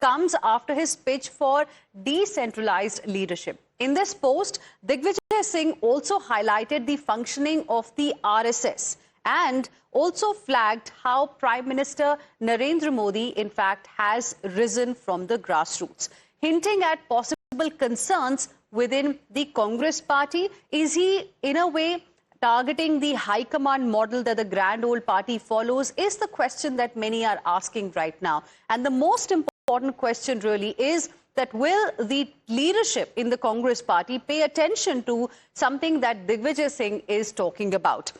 comes after his pitch for decentralized leadership. In this post, Digvijay Singh also highlighted the functioning of the RSS and also flagged how Prime Minister Narendra Modi, in fact, has risen from the grassroots, hinting at possible concerns within the Congress party. Is he, in a way, targeting the high command model that the grand old party follows, is the question that many are asking right now. And the most important question really is that will the leadership in the Congress party pay attention to something that Digvijay Singh is talking about?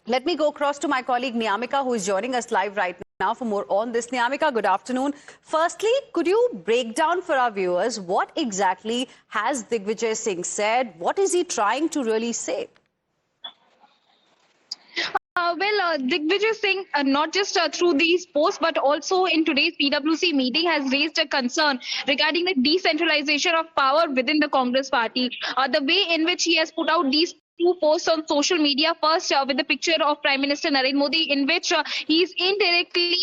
Let me go across to my colleague Niyamika, who is joining us live right now for more on this. Niyamika, good afternoon. Firstly, could you break down for our viewers what exactly has Digvijay Singh said? What is he trying to really say? Digvijay Singh, not just through these posts, but also in today's PwC meeting, has raised a concern regarding the decentralization of power within the Congress party. The way in which he has put out these two posts on social media, first with the picture of Prime Minister Narendra Modi, in which he is indirectly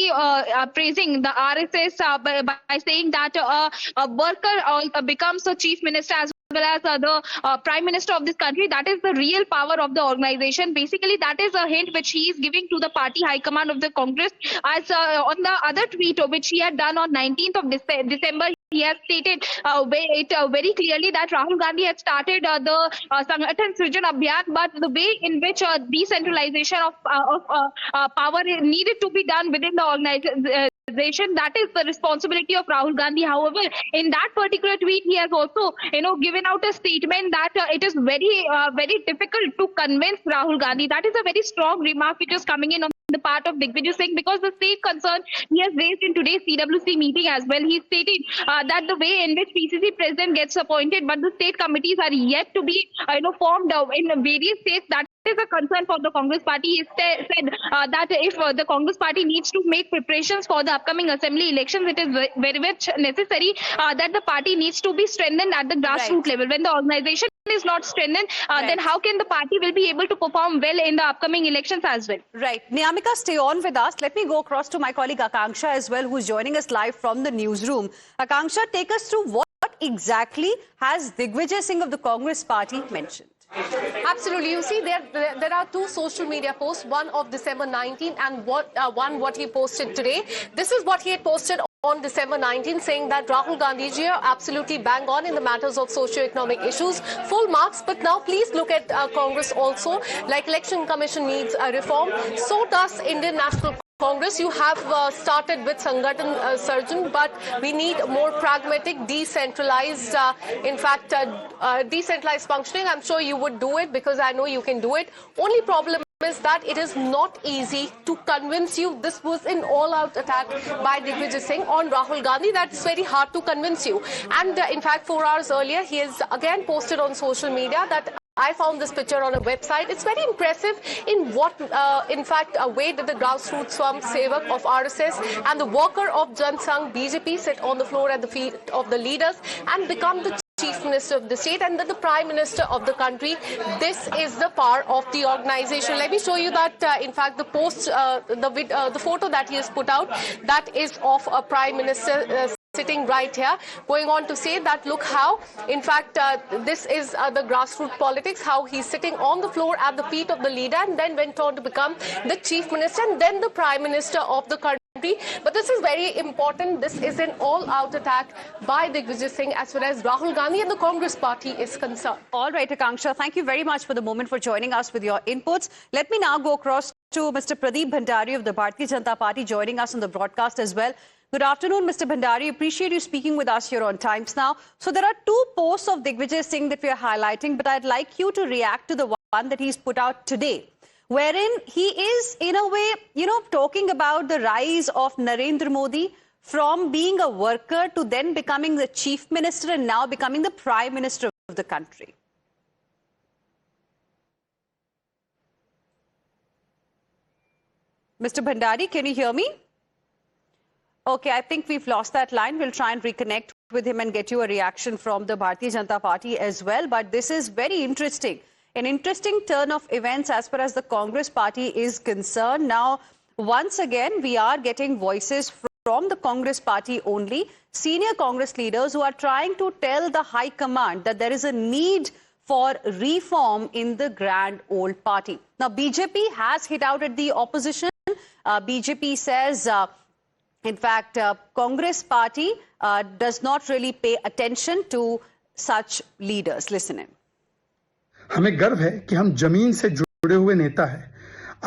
praising the RSS by saying that a worker becomes a chief minister as well as the Prime Minister of this country. That is the real power of the organization. Basically, that is a hint which he is giving to the party high command of the Congress. As on the other tweet which he had done on 19th of December, he has stated very clearly that Rahul Gandhi had started the Sangathan Srijan Abhiyan, but the way in which decentralization of power needed to be done within the organization, that is the responsibility of Rahul Gandhi. However, in that particular tweet, he has also, given out a statement that it is very difficult to convince Rahul Gandhi. That is a very strong remark which is coming in on the part of Digvijay Singh, because the same concern he has raised in today's PwC meeting as well. He stated that the way in which PCC president gets appointed, but the state committees are yet to be formed in various states, that is a concern for the Congress party. He said that if the Congress party needs to make preparations for the upcoming assembly elections, it is very much necessary that the party needs to be strengthened at the grassroots level. When the organization is not strengthened, then how can the party will be able to perform well in the upcoming elections as well? Right. Niyamika, stay on with us. Let me go across to my colleague Akanksha as well, who's joining us live from the newsroom. Akanksha, take us through what exactly has Digvijay Singh of the Congress party mentioned? Absolutely. You see, there are two social media posts, one of December 19 and one what he posted today. This is what he had posted on December 19, saying that Rahul Gandhi ji are absolutely bang on in the matters of socio-economic issues, full marks. But now please look at Congress also. Like Election Commission needs a reform, so does Indian National Congress. You have started with Sangathan Srijan, but we need more pragmatic, decentralized, decentralized functioning. I'm sure you would do it because I know you can do it. Only problem is that it is not easy to convince you. This was an all-out attack by Digvijay Singh on Rahul Gandhi. That's very hard to convince you. And in fact, 4 hours earlier, he has again posted on social media that I found this picture on a website. It's very impressive in what, a way that the grassroots swamp sevak of RSS and the worker of Jansangh BJP sit on the floor at the feet of the leaders and become the Chief Minister of the state and the Prime Minister of the country. This is the power of the organization. Let me show you that, in fact, the post, the photo that he has put out, that is of a Prime Minister sitting right here, going on to say that look how, in fact, this is the grassroots politics, how he's sitting on the floor at the feet of the leader and then went on to become the Chief Minister and then the Prime Minister of the country. But this is very important. This is an all-out attack by Digvijay Singh as far as Rahul Gandhi and the Congress party is concerned. All right, Akanksha, thank you very much for the moment for joining us with your inputs. Let me now go across to Mr. Pradeep Bhandari of the Bharatiya Janata Party joining us on the broadcast as well. Good afternoon, Mr. Bhandari. Appreciate you speaking with us here on Times Now. So there are two posts of Digvijay Singh that we are highlighting, but I'd like you to react to the one that he's put out today, wherein he is, in a way, talking about the rise of Narendra Modi from being a worker to then becoming the Chief Minister and now becoming the Prime Minister of the country. Mr. Bhandari, can you hear me? Okay, I think we've lost that line. We'll try and reconnect with him and get you a reaction from the Bharatiya Janata Party as well. But this is very interesting. An interesting turn of events as far as the Congress party is concerned. Now, once again, we are getting voices from the Congress party only, senior Congress leaders who are trying to tell the High Command that there is a need for reform in the grand old party. Now, BJP has hit out at the opposition. BJP says, in fact, Congress party does not really pay attention to such leaders. Listen in. हमें गर्व है कि हम जमीन से जुड़े हुए नेता हैं।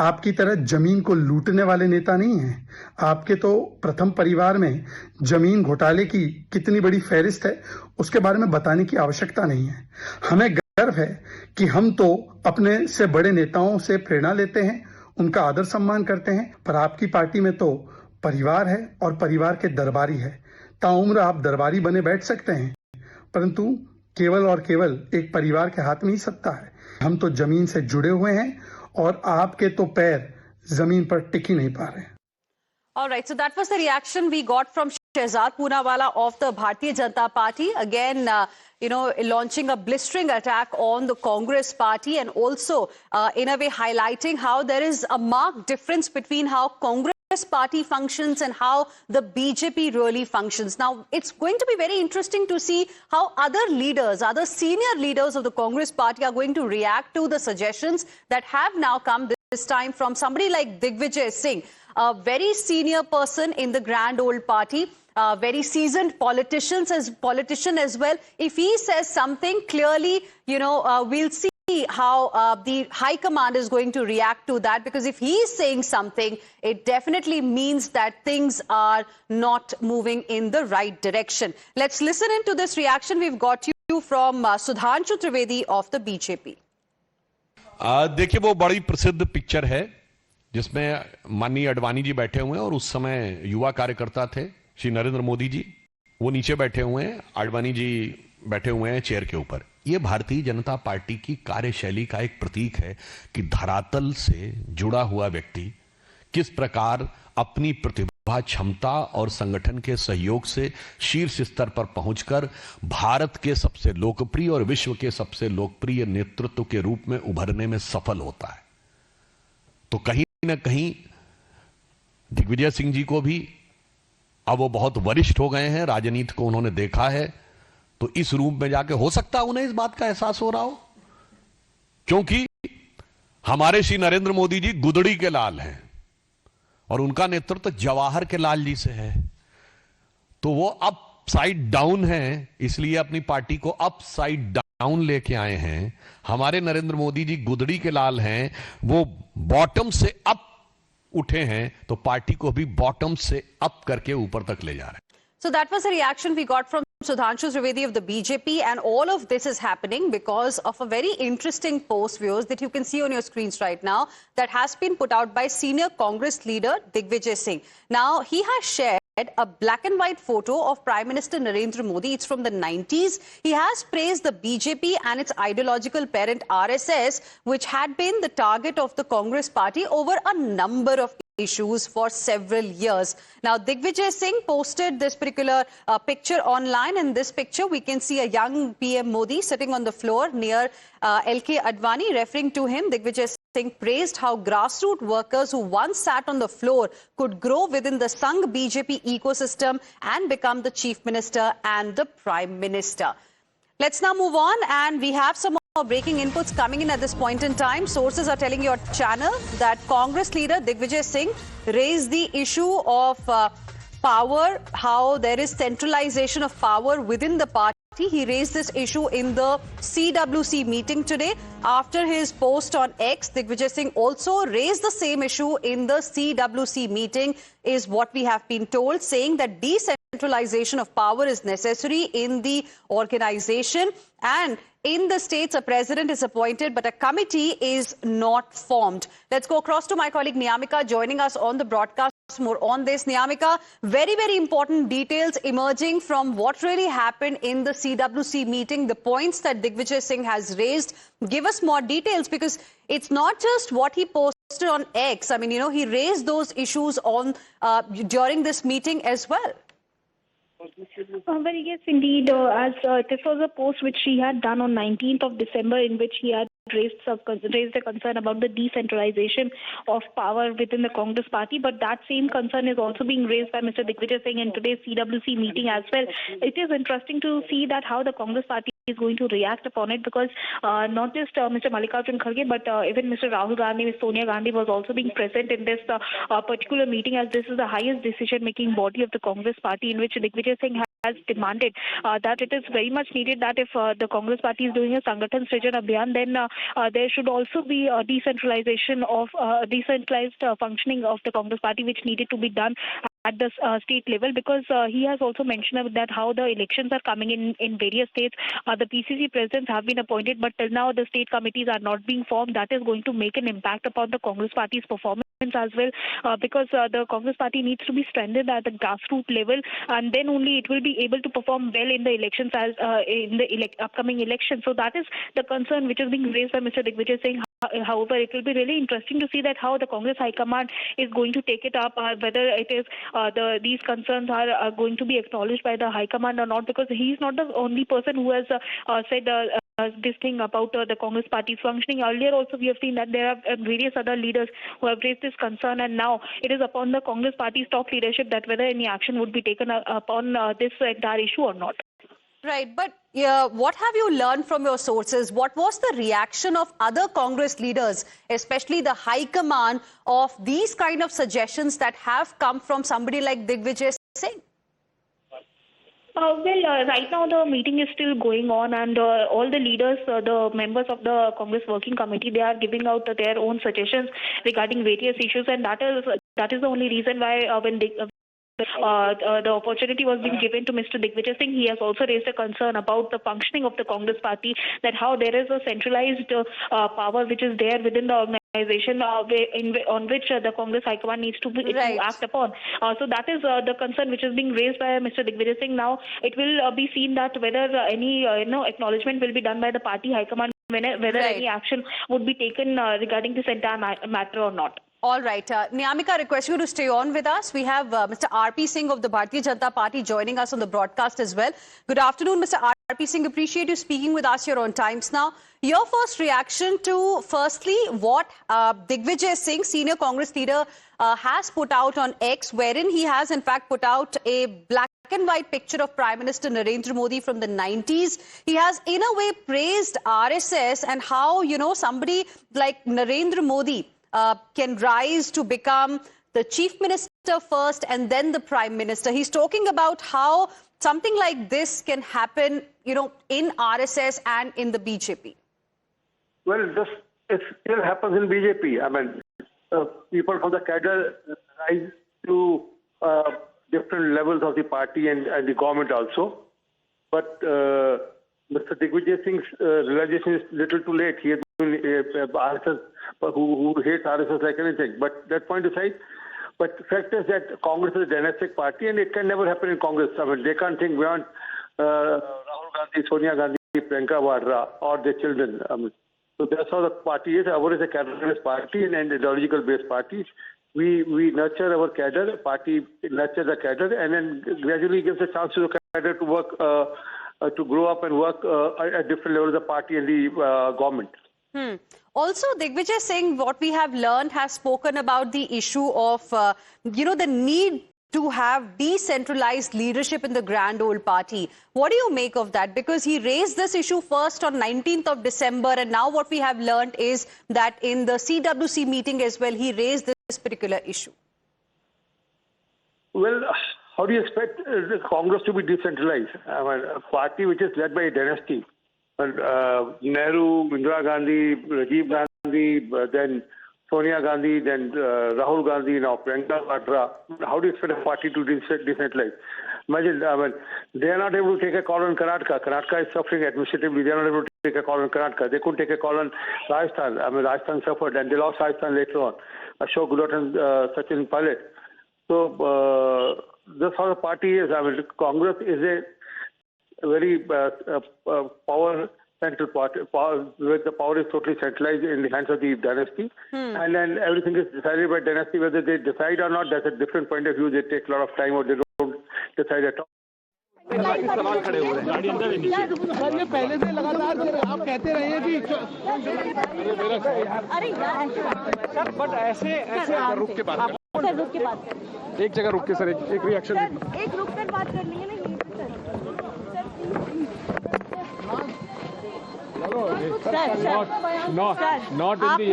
आपकी तरह जमीन को लूटने वाले नेता नहीं हैं। आपके तो प्रथम परिवार में जमीन घोटाले की कितनी बड़ी फहरिस्त है, उसके बारे में बताने की आवश्यकता नहीं है। हमें गर्व है कि हम तो अपने से बड़े नेताओं से प्रेरणा लेते हैं, उनका आदर सम्मान करते हैं, पर आपकी पार्टी में तो परिवार है और परिवार के दरबारी है। ताउम्र आप दरबारी बने बैठ सकते हैं, परंतु केवल और केवल एक परिवार के हाथ में ही सत्ता है। हम तो जमीन से जुड़े हुए हैं और आपके तो पैर जमीन पर टिक ही नहीं पा रहे। All right, so that was the reaction we got from Shehzad Poonawala of the Bharatiya Janata Party. Again, launching a blistering attack on the Congress party and also in a way highlighting how there is a marked difference between how Congress party functions and how the BJP really functions. Now, it's going to be very interesting to see how other leaders, other senior leaders of the Congress party are going to react to the suggestions that have now come this time from somebody like Digvijay Singh, a very senior person in the grand old party, very seasoned politician as well. If he says something, clearly, we'll see how the High Command is going to react to that, because if he is saying something, it definitely means that things are not moving in the right direction. Let's listen into this reaction. We've got you from Sudhanshu Trivedi of the BJP. देखिए, वो बड़ी प्रसिद्ध picture है जिसमें माननीय अडवाणी जी बैठे हुए हैं और उस समय युवा कार्यकर्ता थे श्री नरेंद्र मोदी जी, वो नीचे बैठे हुए हैं, अडवाणी जी बैठे हुए हैं चेयर के ऊपर। ये भारतीय जनता पार्टी की कार्यशैली का एक प्रतीक है कि धरातल से जुड़ा हुआ व्यक्ति किस प्रकार अपनी प्रतिभा, क्षमता और संगठन के सहयोग से शीर्ष स्तर पर पहुंचकर भारत के सबसे लोकप्रिय और विश्व के सबसे लोकप्रिय नेतृत्व के रूप में उभरने में सफल होता है। तो कहीं न कहीं दिग्विजय सिंह जी को भी, अब वो बहुत वरिष्ठ हो गए हैं, राजनीति को उन्होंने देखा है, तो इस रूप में जाके हो सकता है उन्हें इस बात का एहसास हो रहा हो, क्योंकि हमारे श्री नरेंद्र मोदी जी गुदड़ी के लाल हैं और उनका नेतृत्व जवाहर के लाल जी से है, तो वो अप साइड डाउन है, इसलिए अपनी पार्टी को अप साइड डाउन लेके आए हैं। हमारे नरेंद्र मोदी जी गुदड़ी के लाल हैं, वो बॉटम से अप उठे हैं, तो पार्टी को भी बॉटम से अप करके ऊपर तक ले जा रहे हैं। So that was the reaction we got from Sudhanshu Trivedi of the BJP, and all of this is happening because of a very interesting post, viewers, that you can see on your screens right now, that has been put out by senior Congress leader Digvijay Singh. Now, he has shared a black and white photo of Prime Minister Narendra Modi. It's from the 90s. He has praised the BJP and its ideological parent RSS, which had been the target of the Congress party over a number of issues for several years. Now, Digvijay Singh posted this particular picture online. In this picture, we can see a young PM Modi sitting on the floor near LK Advani. Referring to him, Digvijay Singh praised how grassroots workers who once sat on the floor could grow within the Sangh BJP ecosystem and become the Chief Minister and the Prime Minister. Let's now move on, and we have some more breaking inputs coming in at this point in time. Sources are telling your channel that Congress leader Digvijay Singh raised the issue of power, how there is centralization of power within the party. He raised this issue in the CWC meeting today. After his post on X, Digvijay Singh also raised the same issue in the CWC meeting, is what we have been told, saying that decentralization of power is necessary in the organization, and in the states, a president is appointed, but a committee is not formed. Let's go across to my colleague Niyamika joining us on the broadcast. More on this. Niyamika, very, very important details emerging from what really happened in the CWC meeting, the points that Digvijay Singh has raised. Give us more details, because it's not just what he posted on X. I mean, he raised those issues on during this meeting as well. Well, yes, indeed. As this was a post which he had done on 19th of December, in which he had raised a concern about the decentralization of power within the Congress party, but that same concern is also being raised by Mr. Digvijay Singh in today's CWC meeting as well. It is interesting to see that how the Congress party is going to react upon it, because not just Mr. Mallikarjun Kharge, but even Mr. Rahul Gandhi, Ms. Sonia Gandhi was also being present in this particular meeting, as this is the highest decision-making body of the Congress party, in which Digvijay Singh has demanded that it is very much needed that if the Congress party is doing a Sangathan Srijan Abhiyan, then there should also be a decentralized functioning of the Congress party, which needed to be done at the state level, because he has also mentioned that how the elections are coming in various states. The PCC presidents have been appointed, but till now the state committees are not being formed. That is going to make an impact upon the Congress party's performance as well, because the Congress party needs to be strengthened at the grassroots level, and then only it will be able to perform well in the elections as in the upcoming elections. So that is the concern which is being raised by Mr. Digvijay Singh. However, it will be really interesting to see that how the Congress High Command is going to take it up, whether it is these concerns are going to be acknowledged by the High Command or not, because he is not the only person who has said this thing about the Congress party functioning. Earlier also we have seen that there are various other leaders who have raised this concern, and now it is upon the Congress party's top leadership that whether any action would be taken upon this entire issue or not. Right, but what have you learned from your sources? What was the reaction of other Congress leaders, especially the High Command, of these kind of suggestions that have come from somebody like Digvijay Singh? Right now the meeting is still going on, and all the leaders, the members of the Congress Working Committee, they are giving out their own suggestions regarding various issues, and that is the only reason why when the opportunity was being given to Mr. Digvijay Singh, he has also raised a concern about the functioning of the Congress party, that how there is a centralized power which is there within the organization on which the Congress High Command needs to act upon. So that is the concern which is being raised by Mr. Digvijay Singh. Now it will be seen that whether any acknowledgement will be done by the party High Command, whether any action would be taken regarding this entire matter or not. All right. Niyamika, I request you to stay on with us. We have Mr. R.P. Singh of the Bharatiya Janata Party joining us on the broadcast as well. Good afternoon, Mr. R.P. Singh. Appreciate you speaking with us here on Times Now. Your first reaction to, firstly, what Digvijay Singh, senior Congress leader, has put out on X, wherein he has in fact put out a black and white picture of Prime Minister Narendra Modi from the 90s. He has in a way praised RSS and how, somebody like Narendra Modi can rise to become the chief minister first and then the prime minister. He's talking about how something like this can happen, in RSS and in the BJP. Well, it still happens in BJP. I mean, people from the cadre rise to different levels of the party and the government also. But Mr. Digvijay Singh's realization is little too late. He has been RSS, who hates RSS like anything. But that point aside, but the fact is that Congress is a dynastic party, and it can never happen in Congress. I mean, they can't think beyond Rahul Gandhi, Sonia Gandhi, Priyanka Vadra, or their children. So that's how the party is. Ours is a cadre-based party and ideological-based party. We nurture our cadre, party nurtures the cadre, and then gradually gives a chance to the cadre to work, to grow up and work at different levels of the party and the government. Also, Digvijay Singh, what we have learned, has spoken about the issue of, the need to have decentralized leadership in the grand old party. What do you make of that? Because he raised this issue first on 19th of December, and now what we have learned is that in the CWC meeting as well, he raised this particular issue. Well, how do you expect the Congress to be decentralized? I mean, a party which is led by a dynasty. Nehru, Indira Gandhi, Rajiv Gandhi, then Sonia Gandhi, then Rahul Gandhi, now Priyanka Vadra. How do you expect a party to decentralize? Imagine, I mean, they are not able to take a call on Karnataka. Karnataka is suffering administratively. They are not able to take a call on Karnataka. They couldn't take a call on Rajasthan. I mean, Rajasthan suffered, and they lost Rajasthan later on. Ashok Gehlot and Sachin Pilot. So that's how the party is. I mean, Congress is a very power central party, where the power is totally centralized in the hands of the dynasty, and then everything is decided by dynasty. Whether they decide or not, that's a different point of view. They take a lot of time, or they don't decide at all. सवाल खड़े हो रहे हैं। Sir ये पहले से लगातार आप कहते रहे हैं कि बट ऐसे रुक के बात एक जगह रुक के सर एक रिएक्शन एक रुक कर बात करनी है ना not in the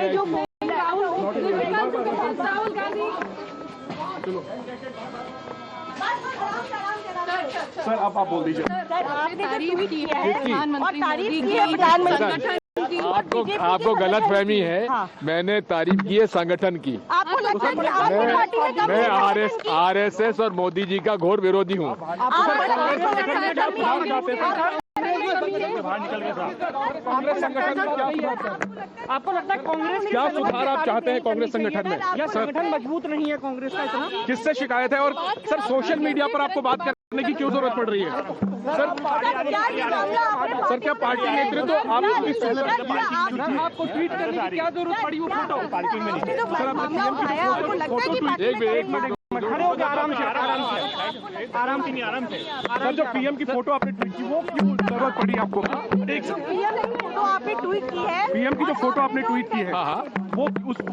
Rahul Gandhi sir आप बोल दीजिए। तारीफ की है और तारीफ की है प्रधानमंत्री। आपको गलत फहमी है। हाँ। मैंने तारीफ की है संगठन की। आपको लगता है कि आपकी पार्टी में कम मैं आरएसएस और मोदी जी का घोर विरोधी हूँ। कांग्रेस संगठन आपको लगता है कांग्रेस क्या सुधार आप चाहते हैं कांग्रेस संगठन में? क्या संगठन मजबूत नहीं है कांग्रेस का इतना? किससे शिकायत है? और सर सोशल मीडिया पर आपको बात करने की क्यों जरूरत पड़ रही है? सर क्या पार्टी नेतृत्व आपको ट्वीट करने की क्या जरूरत पड़ी? वो फोटो पार्किंग में नहीं सर एक मिनट खड़े हो गए आराम से सर जो पीएम की फोटो आपने ट्वीट की वो क्यों जरूरत पड़ी आपको? फोटो आपने ट्वीट की है, पीएम की जो फोटो आपने ट्वीट की है वो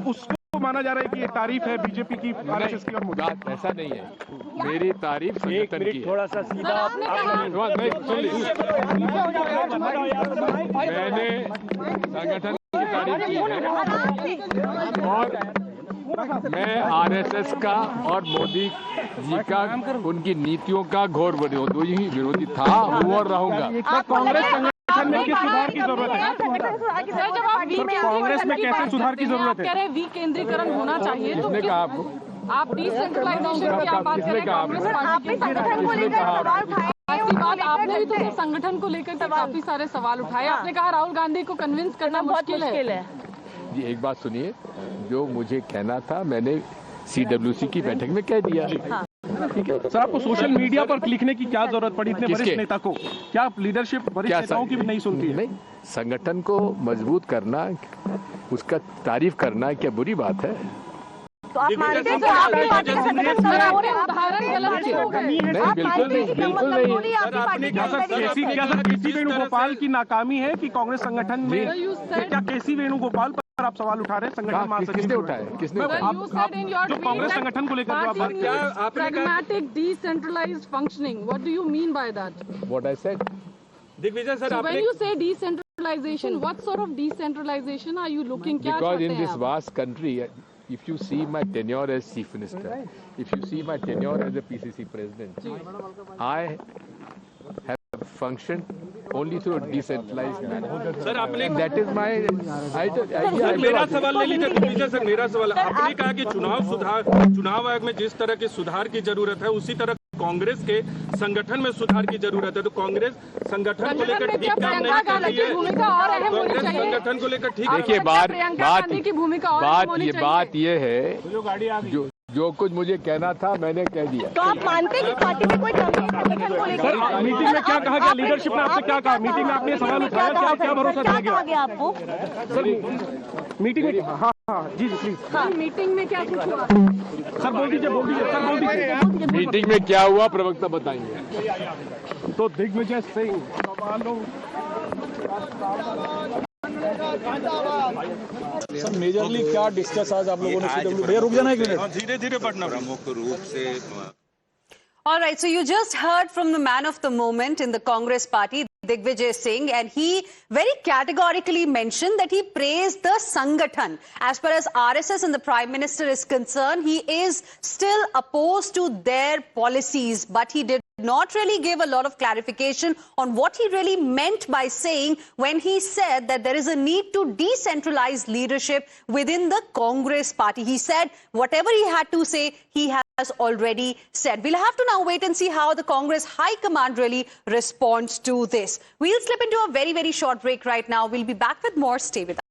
उसको माना जा रहा है कि ये तारीफ है बीजेपी की आरएसएस की और मोदी। ऐसा नहीं है, मेरी तारीफ संगठन की। थोड़ा सा सीधा मैंने संगठन की तारीफ की है और मैं आरएसएस का और मोदी जी का उनकी नीतियों का घोर विरोधी था, हूँ और रहूंगा। कांग्रेस संगठन में किस सुधार की जरूरत है? कांग्रेस में कैसे सुधार की जरूरत है? कह रहे विकेंद्रीकरण होना चाहिए। किसने कहा आपको? आप डिसेंट्रलाइजेशन की बात कर रहे हैं कांग्रेस पार्टी की बात। आपने भी तो संगठन को लेकर काफी सारे सवाल उठाए। आपने कहा राहुल गांधी को कन्विंस करना मुश्किल है। जी एक बात सुनिए, जो मुझे कहना था मैंने CWC की बैठक में कह दिया। ठीक है सर, आपको सोशल मीडिया पर लिखने की क्या जरूरत पड़ी इतने वरिष्ठ नेता को? क्या लीडरशिप वरिष्ठ नेताओं की भी नहीं सुनती है? नहीं, संगठन को मजबूत करना, उसका तारीफ करना क्या बुरी बात है? तो आप मानते हैं आपकी पार्टी का संगठन उदाहरण गलत हो गए। नहीं बिल्कुल नहीं। क्या सर केसी वेणुगोपाल की नाकामी है कि कांग्रेस संगठन में? क्या केसी वेणुगोपाल पर आप सवाल उठा रहे हैं? संगठन किसने उठाया? जो कांग्रेस संगठन को लेकर जो आप pragmatic decentralized functioning, what do you mean by that? What I said. Digvijay sir, so when you say decentralization, what sort of decentralization are you looking? Because in this vast country, if you see my tenure as chief minister, if you see my tenure as a PCC president, I have functioned only through a decentralized manner. Sir आपने that is my मेरा सवाल ले लीजिए Digvijay sir. मेरा सवाल, आपने कहा कि चुनाव आयोग में जिस तरह के सुधार की जरूरत है उसी तरह कांग्रेस के संगठन में सुधार की जरूरत है। तो कांग्रेस संगठन को लेकर ठीक काम नहीं कर रही है। कांग्रेस संगठन को लेकर ठीक। देखिए बात ये है, जो कुछ मुझे कहना था मैंने कह दिया। तो आप मानते हैं कि पार्टी में कोई कमी है संगठन को लेकर? सर मीटिंग में क्या कहा गया? लीडरशिप ने आपसे क्या कहा? मीटिंग में आपने सवाल उठाया, क्या भरोसा दिया गया आपको? सर मीटिंग में हाँ जी प्लीज। मीटिंग में क्या कुछ हुआ? सर बोल दीजिए। मीटिंग में क्या हुआ प्रवक्ता बताएंगे। तो दिग्विजय सिंह सवालों सर मेजरली क्या डिस्कस आज आप लोगों ने? रुक जाना एक मिनट, धीरे बढ़ना। प्रमुख रूप से All right, so you just heard from the man of the moment in the Congress party, Digvijay Singh, and he very categorically mentioned that he praised the Sangathan. As far as RSS and the Prime Minister is concerned, he is still opposed to their policies, but he did not really give a lot of clarification on what he really meant by saying when he said that there is a need to decentralize leadership within the Congress party. He said whatever he had to say, he has already said. We'll have to now wait and see how the Congress High Command really responds to this. We'll slip into a very, very short break right now. We'll be back with more. Stay with us.